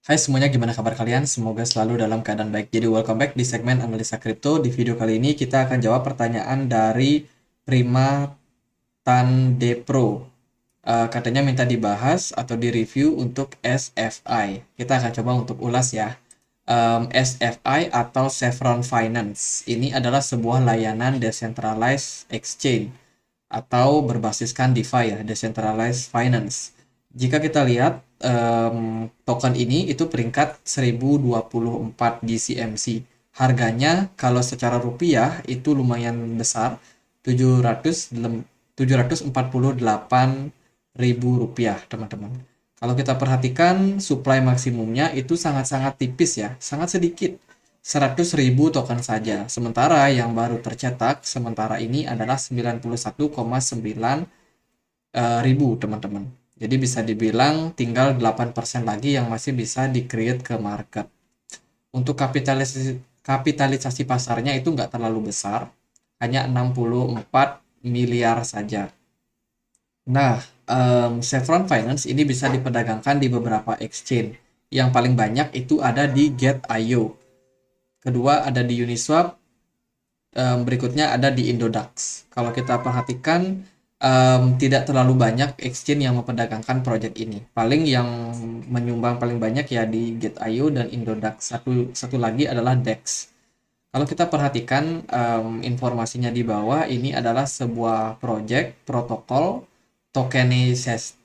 Hai semuanya, gimana kabar kalian? Semoga selalu dalam keadaan baik. Jadi welcome back di segmen Analisa Kripto. Di video kali ini kita akan jawab pertanyaan dari Prima Tandepro. Katanya minta dibahas atau direview untuk SFI. Kita akan coba untuk ulas ya. SFI atau Chevron Finance. Ini adalah sebuah layanan decentralized exchange atau berbasiskan DeFi ya, Decentralized Finance. Jika kita lihat token ini itu peringkat 1024 di CMC. Harganya kalau secara rupiah itu lumayan besar, 748 ribu rupiah, teman-teman. Kalau kita perhatikan supply maksimumnya itu sangat-sangat tipis ya, sangat sedikit. 100.000 token saja. Sementara yang baru tercetak sementara ini adalah 91,9 ribu, teman-teman. Jadi bisa dibilang tinggal 8% lagi yang masih bisa di-create ke market. Untuk kapitalisasi pasarnya itu nggak terlalu besar, hanya 64 miliar saja. Nah, Chevron Finance ini bisa diperdagangkan di beberapa exchange. Yang paling banyak itu ada di Get.io. Kedua ada di Uniswap, berikutnya ada di Indodax. Kalau kita perhatikan, tidak terlalu banyak exchange yang memperdagangkan project ini. Paling yang menyumbang paling banyak ya di Get.io dan Indodax. Satu lagi adalah DEX. Kalau kita perhatikan informasinya di bawah, ini adalah sebuah project protokol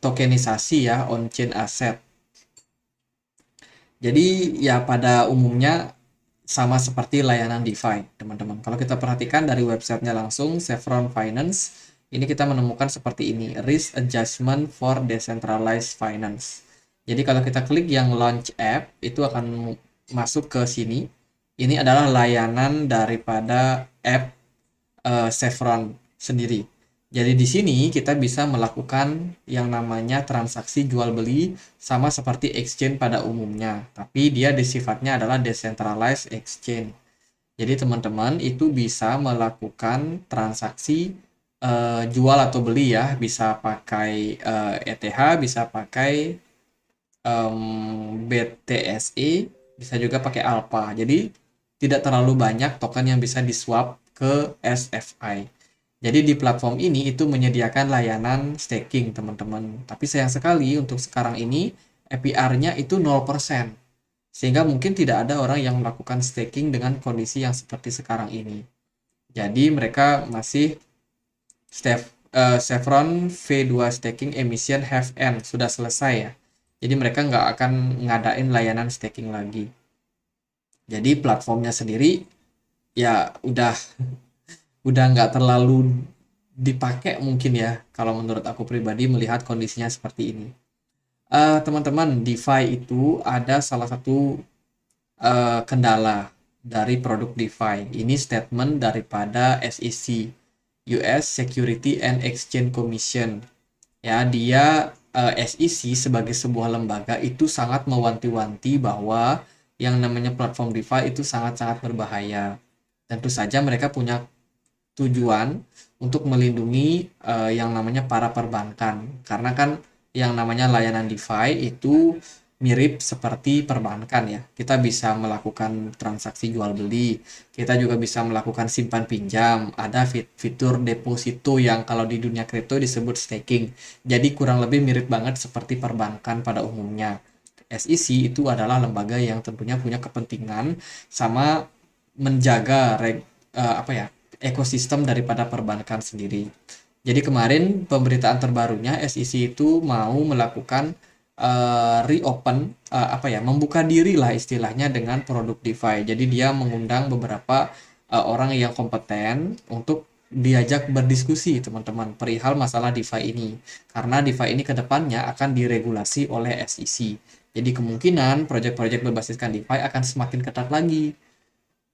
tokenisasi ya on-chain asset. Jadi ya pada umumnya sama seperti layanan DeFi, teman-teman. Kalau kita perhatikan dari websitenya langsung, Chevron Finance, ini kita menemukan seperti ini, Risk Adjustment for Decentralized Finance. Jadi kalau kita klik yang Launch App, itu akan masuk ke sini. Ini adalah layanan daripada app Chevron sendiri. Jadi di sini kita bisa melakukan yang namanya transaksi jual beli sama seperti exchange pada umumnya, tapi dia sifatnya adalah decentralized exchange. Jadi teman-teman itu bisa melakukan transaksi jual atau beli ya, bisa pakai ETH, bisa pakai BTSE, bisa juga pakai Alpha. Jadi tidak terlalu banyak token yang bisa di-swap ke SFI. Jadi di platform ini itu menyediakan layanan staking, teman-teman. Tapi sayang sekali untuk sekarang ini APR-nya itu 0%. Sehingga mungkin tidak ada orang yang melakukan staking dengan kondisi yang seperti sekarang ini. Jadi mereka masih Chevron V2 staking emission have end, sudah selesai ya. Jadi mereka nggak akan ngadain layanan staking lagi. Jadi platformnya sendiri ya udah nggak terlalu dipakai mungkin ya, kalau menurut aku pribadi melihat kondisinya seperti ini. Teman-teman, DeFi itu ada salah satu kendala dari produk DeFi. Ini statement daripada SEC, US Security and Exchange Commission. Ya, dia SEC sebagai sebuah lembaga itu sangat mewanti-wanti bahwa yang namanya platform DeFi itu sangat-sangat berbahaya. Tentu saja mereka punya tujuan untuk melindungi yang namanya para perbankan, karena kan yang namanya layanan DeFi itu mirip seperti perbankan ya. Kita bisa melakukan transaksi jual beli, kita juga bisa melakukan simpan pinjam, ada fitur deposito yang kalau di dunia kripto disebut staking. Jadi kurang lebih mirip banget seperti perbankan pada umumnya. SEC itu adalah lembaga yang tentunya punya kepentingan sama menjaga apa ya, ekosistem daripada perbankan sendiri. Jadi kemarin pemberitaan terbarunya SEC itu mau melakukan reopen, apa ya, membuka diri lah istilahnya dengan produk DeFi. Jadi dia mengundang beberapa orang yang kompeten untuk diajak berdiskusi, teman-teman, perihal masalah DeFi ini. Karena DeFi ini kedepannya akan diregulasi oleh SEC. Jadi kemungkinan proyek-proyek berbasiskan DeFi akan semakin ketat lagi.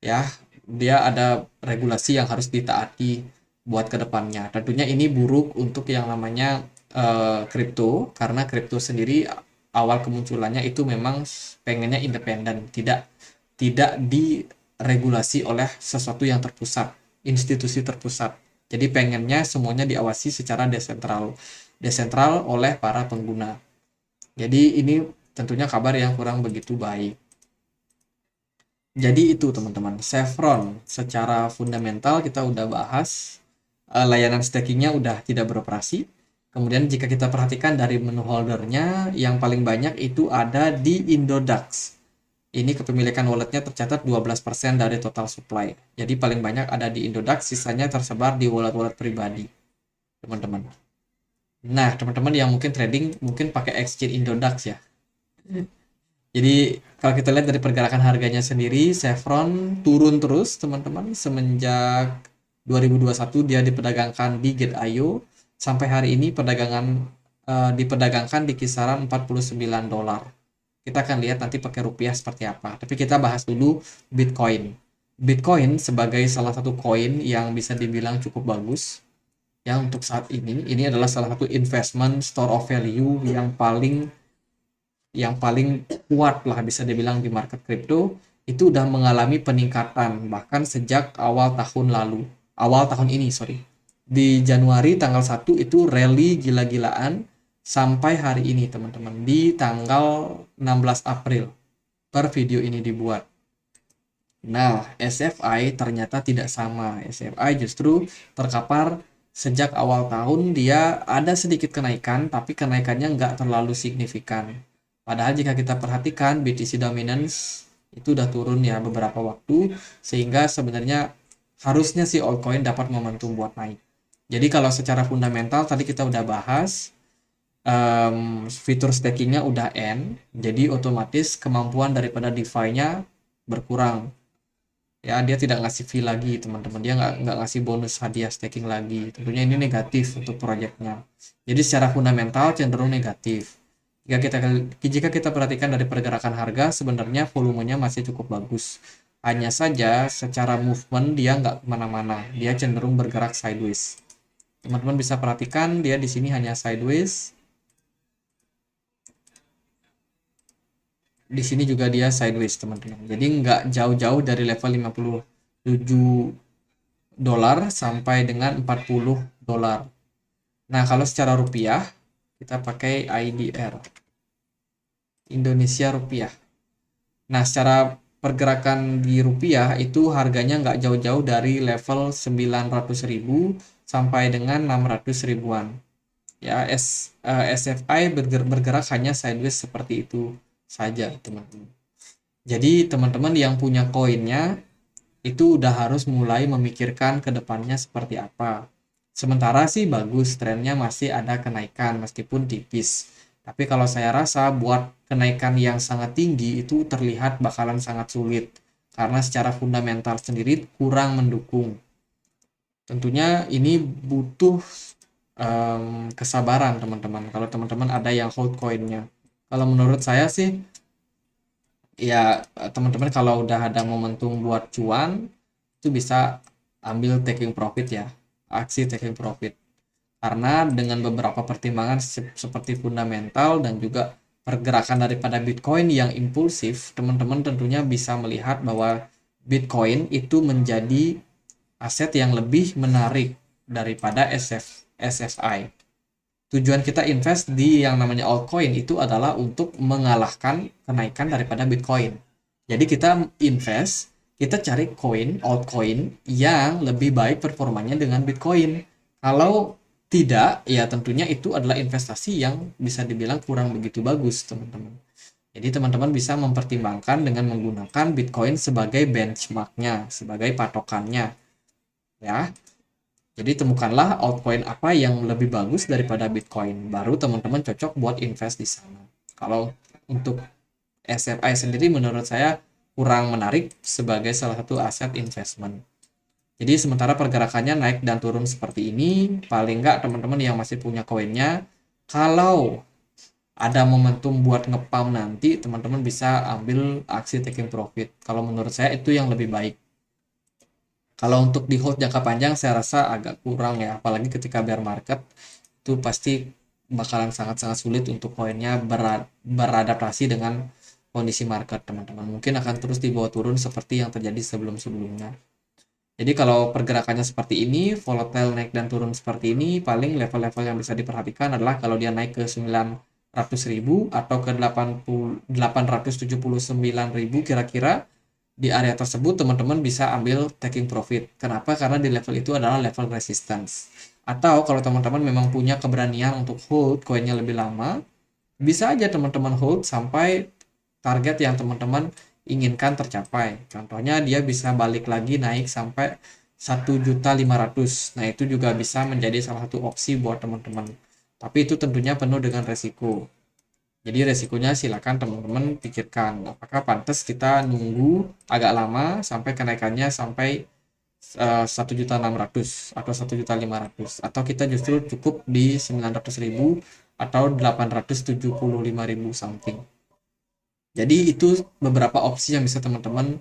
Ya, dia ada regulasi yang harus ditaati buat kedepannya. Tentunya ini buruk untuk yang namanya kripto, karena kripto sendiri awal kemunculannya itu memang pengennya independen, tidak diregulasi oleh sesuatu yang terpusat, institusi terpusat. Jadi pengennya semuanya diawasi secara desentral oleh para pengguna. Jadi ini tentunya kabar yang kurang begitu baik. Jadi itu teman-teman, Chevron secara fundamental kita udah bahas, layanan stakingnya udah tidak beroperasi. Kemudian jika kita perhatikan dari menu holdernya, yang paling banyak itu ada di Indodax. Ini kepemilikan walletnya tercatat 12% dari total supply. Jadi paling banyak ada di Indodax, sisanya tersebar di wallet-wallet pribadi, teman-teman. Nah, teman-teman yang mungkin trading, mungkin pakai exchange Indodax ya. Jadi kalau kita lihat dari pergerakan harganya sendiri, Chevron turun terus teman-teman semenjak 2021 dia diperdagangkan di Gate.io sampai hari ini diperdagangkan di kisaran $49. Kita akan lihat nanti pakai rupiah seperti apa. Tapi kita bahas dulu Bitcoin. Bitcoin sebagai salah satu koin yang bisa dibilang cukup bagus. Yang untuk saat ini adalah salah satu investment store of value yang paling kuat lah bisa dibilang di market crypto. Itu udah mengalami peningkatan bahkan sejak awal tahun ini di Januari tanggal 1 itu rally gila-gilaan sampai hari ini teman-teman di tanggal 16 April per video ini dibuat. Nah, SFI ternyata tidak sama. SFI justru terkapar sejak awal tahun, dia ada sedikit kenaikan tapi kenaikannya nggak terlalu signifikan. Padahal jika kita perhatikan BTC dominance itu udah turun ya beberapa waktu, sehingga sebenarnya harusnya si altcoin dapat momentum buat naik. Jadi kalau secara fundamental tadi kita udah bahas, fitur stakingnya udah end, jadi otomatis kemampuan daripada DeFi-nya berkurang. Ya, dia tidak ngasih fee lagi teman-teman, dia nggak ngasih bonus hadiah staking lagi. Tentunya ini negatif untuk proyeknya. Jadi secara fundamental cenderung negatif. Jika kita perhatikan dari pergerakan harga, sebenarnya volumenya masih cukup bagus. Hanya saja secara movement dia nggak kemana-mana, dia cenderung bergerak sideways. Teman-teman bisa perhatikan dia di sini hanya sideways. Di sini juga dia sideways teman-teman. Jadi nggak jauh-jauh dari level $57 sampai dengan $40. Nah, kalau secara rupiah kita pakai IDR, Indonesia rupiah. Nah, secara pergerakan di rupiah itu harganya nggak jauh-jauh dari level 900.000 sampai dengan 600 ribuan. Ya, SFI bergerak hanya sideways seperti itu saja, teman-teman. Jadi, teman-teman yang punya koinnya itu udah harus mulai memikirkan ke depannya seperti apa. Sementara sih bagus, trennya masih ada kenaikan meskipun tipis. Tapi kalau saya rasa buat kenaikan yang sangat tinggi itu terlihat bakalan sangat sulit. Karena secara fundamental sendiri kurang mendukung. Tentunya ini butuh kesabaran teman-teman. Kalau teman-teman ada yang hold koinnya. Kalau menurut saya sih, ya teman-teman kalau udah ada momentum buat cuan, itu bisa ambil taking profit ya. Aksi taking profit. Karena dengan beberapa pertimbangan seperti fundamental dan juga pergerakan daripada Bitcoin yang impulsif, teman-teman tentunya bisa melihat bahwa Bitcoin itu menjadi aset yang lebih menarik daripada SFI. Tujuan kita invest di yang namanya altcoin itu adalah untuk mengalahkan kenaikan daripada Bitcoin. Jadi kita invest, kita cari altcoin yang lebih baik performanya dengan Bitcoin. Kalau tidak, ya tentunya itu adalah investasi yang bisa dibilang kurang begitu bagus, teman-teman. Jadi teman-teman bisa mempertimbangkan dengan menggunakan Bitcoin sebagai benchmarknya, sebagai patokannya. Ya. Jadi temukanlah altcoin apa yang lebih bagus daripada Bitcoin. Baru teman-teman cocok buat invest di sana. Kalau untuk SFI sendiri menurut saya kurang menarik sebagai salah satu aset investment. Jadi sementara pergerakannya naik dan turun seperti ini, paling nggak teman-teman yang masih punya koinnya, kalau ada momentum buat ngepam nanti, teman-teman bisa ambil aksi taking profit. Kalau menurut saya itu yang lebih baik. Kalau untuk di hold jangka panjang saya rasa agak kurang ya, apalagi ketika bear market itu pasti bakalan sangat-sangat sulit untuk koinnya beradaptasi dengan kondisi market, teman-teman. Mungkin akan terus dibawa turun seperti yang terjadi sebelum-sebelumnya. Jadi kalau pergerakannya seperti ini, volatile naik dan turun seperti ini, paling level-level yang bisa diperhatikan adalah kalau dia naik ke 800.000 atau ke 879.000 kira-kira. Di area tersebut teman-teman bisa ambil taking profit. Kenapa? Karena di level itu adalah level resistance. Atau kalau teman-teman memang punya keberanian untuk hold koinnya lebih lama, bisa aja teman-teman hold sampai target yang teman-teman inginkan tercapai. Contohnya dia bisa balik lagi naik sampai 1.500.000. Nah, itu juga bisa menjadi salah satu opsi buat teman-teman. Tapi itu tentunya penuh dengan resiko. Jadi resikonya silakan teman-teman pikirkan apakah pantas kita nunggu agak lama sampai kenaikannya sampai 1.600.000 atau 1.500.000, atau kita justru cukup di 900.000 atau 875.000 something. Jadi itu beberapa opsi yang bisa teman-teman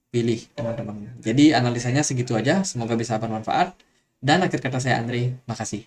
pilih teman-teman. Jadi analisanya segitu aja, semoga bisa bermanfaat. Dan akhir kata saya Andre, makasih.